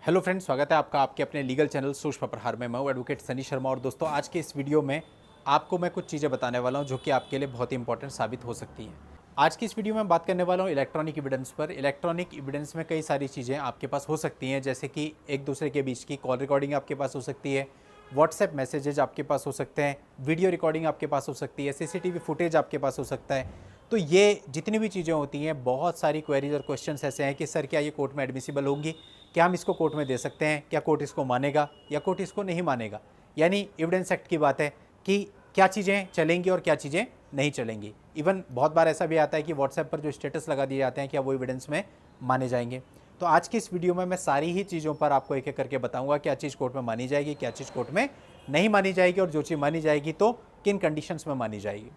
Hello friends, स्वागत है आपका आपके अपने लीगल चैनल सूक्ष्म प्रहार में। मैं हूं एडवोकेट सनी शर्मा। और दोस्तों, आज के इस वीडियो में आपको मैं कुछ चीज़ें बताने वाला हूं जो कि आपके लिए बहुत ही इंपॉर्टेंट साबित हो सकती हैं। आज की इस वीडियो में बात करने वाला हूं इलेक्ट्रॉनिक एविडेंस पर। इलेक्ट्रॉनिक एविडेंस में कई सारी चीज़ें आपके पास हो सकती हैं, जैसे कि एक दूसरे के बीच की कॉल रिकॉर्डिंग आपके पास हो सकती है, व्हाट्सएप मैसेजेज आपके पास हो सकते हैं, वीडियो रिकॉर्डिंग आपके पास हो सकती है, सीसीटीवी फुटेज आपके पास हो सकता है। तो ये जितनी भी चीज़ें होती हैं, बहुत सारी क्वेरीज और क्वेश्चंस ऐसे हैं कि सर क्या ये कोर्ट में एडमिसिबल होंगी, क्या हम इसको कोर्ट में दे सकते हैं, क्या कोर्ट इसको मानेगा या कोर्ट इसको नहीं मानेगा। यानी एविडेंस एक्ट की बात है कि क्या चीज़ें चलेंगी और क्या चीज़ें नहीं चलेंगी। इवन बहुत बार ऐसा भी आता है कि व्हाट्सएप पर जो स्टेटस लगा दिए जाते हैं, क्या वो एविडेंस में माने जाएंगे। तो आज की इस वीडियो में मैं सारी ही चीज़ों पर आपको एक एक करके बताऊंगा, क्या चीज़ कोर्ट में मानी जाएगी, क्या चीज़ कोर्ट में नहीं मानी जाएगी, और जो चीज़ मानी जाएगी तो किन कंडीशंस में मानी जाएगी।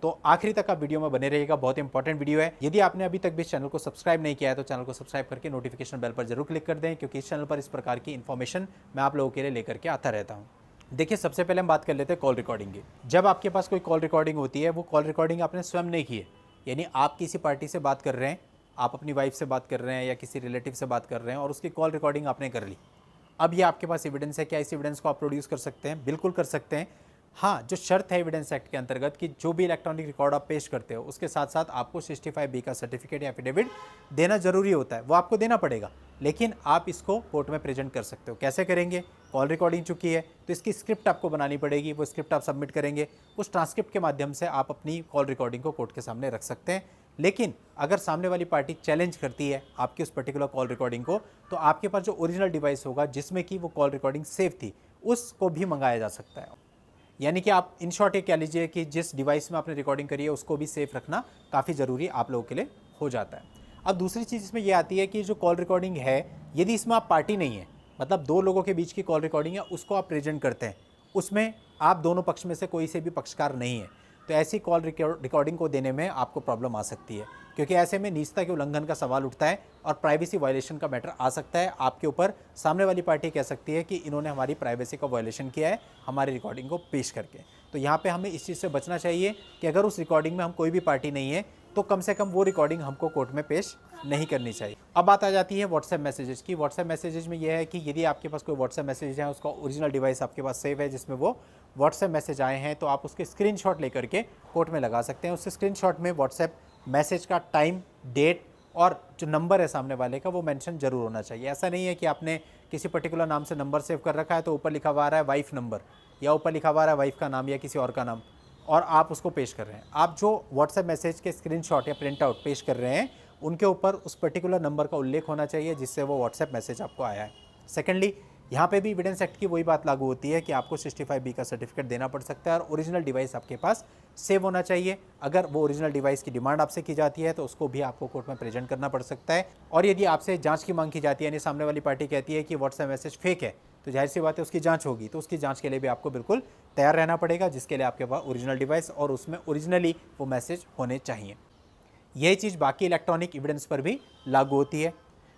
तो आखिरी तक आप वीडियो में बने रहिएगा, बहुत इंपॉर्टेंट वीडियो है। यदि आपने अभी तक भी इस चैनल को सब्सक्राइब नहीं किया है तो चैनल को सब्सक्राइब करके नोटिफिकेशन बेल पर जरूर क्लिक कर दें, क्योंकि इस चैनल पर इस प्रकार की इन्फॉर्मेशन मैं आप लोगों के लिए लेकर के आता रहता हूँ। देखिए, सबसे पहले हम बात कर लेते हैं कॉल रिकॉर्डिंग की। जब आपके पास कोई कॉल रिकॉर्डिंग होती है, वो कॉल रिकॉर्डिंग आपने स्वयं नहीं की है, यानी आप किसी पार्टी से बात कर रहे हैं, आप अपनी वाइफ से बात कर रहे हैं या किसी रिलेटिव से बात कर रहे हैं और उसकी कॉल रिकॉर्डिंग आपने कर ली। अब ये आपके पास एविडेंस है। क्या इस एविडेंस को आप प्रोड्यूस कर सकते हैं? बिल्कुल कर सकते हैं। हाँ, जो शर्त है एविडेंस एक्ट के अंतर्गत कि जो भी इलेक्ट्रॉनिक रिकॉर्ड आप पेश करते हो उसके साथ साथ आपको 65B का सर्टिफिकेट या एफिडेविट देना जरूरी होता है, वो आपको देना पड़ेगा। लेकिन आप इसको कोर्ट में प्रेजेंट कर सकते हो। कैसे करेंगे? कॉल रिकॉर्डिंग चुकी है तो इसकी स्क्रिप्ट आपको बनानी पड़ेगी, वो स्क्रिप्ट आप सबमिट करेंगे। उस ट्रांसक्रिप्ट के माध्यम से आप अपनी कॉल रिकॉर्डिंग को कोर्ट के सामने रख सकते हैं। लेकिन अगर सामने वाली पार्टी चैलेंज करती है आपकी उस पर्टिकुलर कॉल रिकॉर्डिंग को, तो आपके पास जो ओरिजिनल डिवाइस होगा जिसमें कि वो कॉल रिकॉर्डिंग सेव थी, उसको भी मंगाया जा सकता है। यानी कि आप इन शॉर्ट ये कह लीजिए कि जिस डिवाइस में आपने रिकॉर्डिंग करी है उसको भी सेफ रखना काफ़ी ज़रूरी आप लोगों के लिए हो जाता है। अब दूसरी चीज़ इसमें यह आती है कि जो कॉल रिकॉर्डिंग है, यदि इसमें आप पार्टी नहीं है, मतलब दो लोगों के बीच की कॉल रिकॉर्डिंग है, उसको आप प्रेजेंट करते हैं, उसमें आप दोनों पक्ष में से कोई से भी पक्षकार नहीं है, तो ऐसी कॉल रिकॉर्डिंग को देने में आपको प्रॉब्लम आ सकती है, क्योंकि ऐसे में निजता के उल्लंघन का सवाल उठता है और प्राइवेसी वायलेशन का मैटर आ सकता है आपके ऊपर। सामने वाली पार्टी कह सकती है कि इन्होंने हमारी प्राइवेसी का वायलेशन किया है हमारी रिकॉर्डिंग को पेश करके। तो यहाँ पे हमें इस चीज़ से बचना चाहिए कि अगर उस रिकॉर्डिंग में हम कोई भी पार्टी नहीं है तो कम से कम वो रिकॉर्डिंग हमको कोर्ट में पेश नहीं करनी चाहिए। अब बात आ जाती है व्हाट्सएप मैसेजेस की। व्हाट्सएप मैसेजेस में यह है कि यदि आपके पास कोई व्हाट्सएप मैसेज है, उसका ओरिजिनल डिवाइस आपके पास सेव है जिसमें वो व्हाट्सएप मैसेज आए हैं, तो आप उसके स्क्रीनशॉट लेकर के कोर्ट में लगा सकते हैं। उस स्क्रीनशॉट में व्हाट्सएप मैसेज का टाइम, डेट और जो नंबर है सामने वाले का वो मेंशन जरूर होना चाहिए। ऐसा नहीं है कि आपने किसी पर्टिकुलर नाम से नंबर सेव कर रखा है तो ऊपर लिखा हुआ आ रहा है वाइफ नंबर या ऊपर लिखा हुआ आ रहा है वाइफ का नाम या किसी और का नाम, और आप उसको पेश कर रहे हैं। आप जो व्हाट्सएप मैसेज के स्क्रीनशॉट या प्रिंट आउट पेश कर रहे हैं उनके ऊपर उस पर्टिकुलर नंबर का उल्लेख होना चाहिए जिससे वो व्हाट्सएप मैसेज आपको आया है। सेकेंडली, यहाँ पे भी एविडेंस एक्ट की वही बात लागू होती है कि आपको 65B का सर्टिफिकेट देना पड़ सकता है और ओरिजिनल डिवाइस आपके पास सेव होना चाहिए। अगर वो ओरिजिनल डिवाइस की डिमांड आपसे की जाती है तो उसको भी आपको कोर्ट में प्रेजेंट करना पड़ सकता है। और यदि आपसे जांच की मांग की जाती है, यानी सामने वाली पार्टी कहती है कि व्हाट्सएप मैसेज फेक है, तो जाहिर सी बात है उसकी जांच होगी, तो उसकी जांच के लिए भी आपको बिल्कुल तैयार रहना पड़ेगा, जिसके लिए आपके पास ओरिजिनल डिवाइस और उसमें ओरिजिनली वो मैसेज होने चाहिए। यही चीज़ बाकी इलेक्ट्रॉनिक एविडेंस पर भी लागू होती है।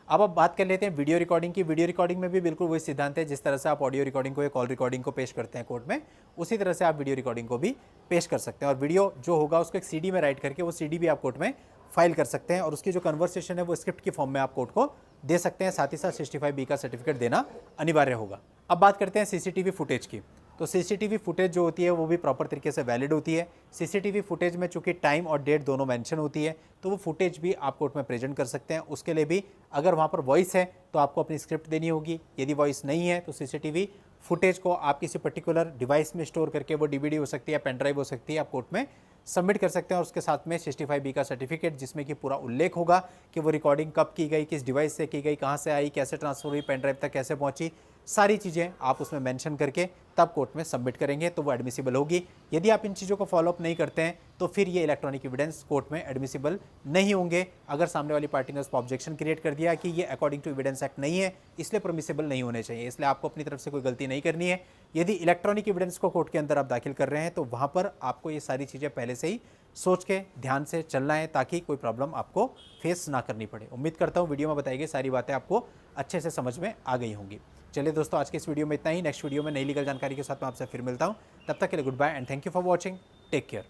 अब बात कर लेते हैं वीडियो रिकॉर्डिंग की। वीडियो रिकॉर्डिंग में भी बिल्कुल वही सिद्धांत है, जिस तरह से आप ऑडियो रिकॉर्डिंग को या कॉल रिकॉर्डिंग को पेश करते हैं कोर्ट में, उसी तरह से आप वीडियो रिकॉर्डिंग को भी पेश कर सकते हैं। और वीडियो जो होगा उसको एक CD में राइट करके वो CD भी आप कोर्ट में फाइल कर सकते हैं और उसकी जो कन्वर्सेशन है वो स्क्रिप्ट की फॉर्म में आप कोर्ट को दे सकते हैं। साथ ही साथ 65B का सर्टिफिकेट देना अनिवार्य होगा। अब बात करते हैं CCTV फुटेज की। तो CCTV फुटेज जो होती है वो भी प्रॉपर तरीके से वैलिड होती है। CCTV फुटेज में चूंकि टाइम और डेट दोनों मेंशन होती है, तो वो फुटेज भी आप कोर्ट में प्रेजेंट कर सकते हैं। उसके लिए भी अगर वहाँ पर वॉइस है तो आपको अपनी स्क्रिप्ट देनी होगी, यदि वॉइस नहीं है तो CCTV फुटेज को आप किसी पर्टिकुलर डिवाइस में स्टोर करके, वो DVD हो सकती है, पेन ड्राइव हो सकती है, आप कोर्ट में सबमिट कर सकते हैं। और उसके साथ में 65B का सर्टिफिकेट जिसमें कि पूरा उल्लेख होगा कि वो रिकॉर्डिंग कब की गई, किस डिवाइस से की गई, कहाँ से आई, कैसे ट्रांसफर हुई, पेन ड्राइव तक कैसे पहुंची, सारी चीज़ें आप उसमें मेंशन करके तब कोर्ट में सबमिट करेंगे तो वो एडमिसिबल होगी। यदि आप इन चीज़ों को फॉलोअप नहीं करते हैं तो फिर ये इलेक्ट्रॉनिक एविडेंस कोर्ट में एडमिसिबल नहीं होंगे। अगर सामने वाली पार्टी ने उस पर ऑब्जेक्शन क्रिएट कर दिया कि ये अकॉर्डिंग टू एविडेंस एक्ट नहीं है, इसलिए परमिसिबल नहीं होने चाहिए, इसलिए आपको अपनी तरफ से कोई गलती नहीं करनी है। यदि इलेक्ट्रॉनिक एविडेंस को कोर्ट के अंदर आप दाखिल कर रहे हैं तो वहाँ पर आपको ये सारी चीज़ें पहले से ही सोच के ध्यान से चलना है ताकि कोई प्रॉब्लम आपको फेस ना करनी पड़े। उम्मीद करता हूँ वीडियो में बताई गई सारी बातें आपको अच्छे से समझ में आ गई होंगी। चलिए दोस्तों, आज के इस वीडियो में इतना ही। नेक्स्ट वीडियो में नई लीगल जानकारी के साथ मैं आपसे फिर मिलता हूँ। तब तक के लिए good bye and thank you for watching. Take care.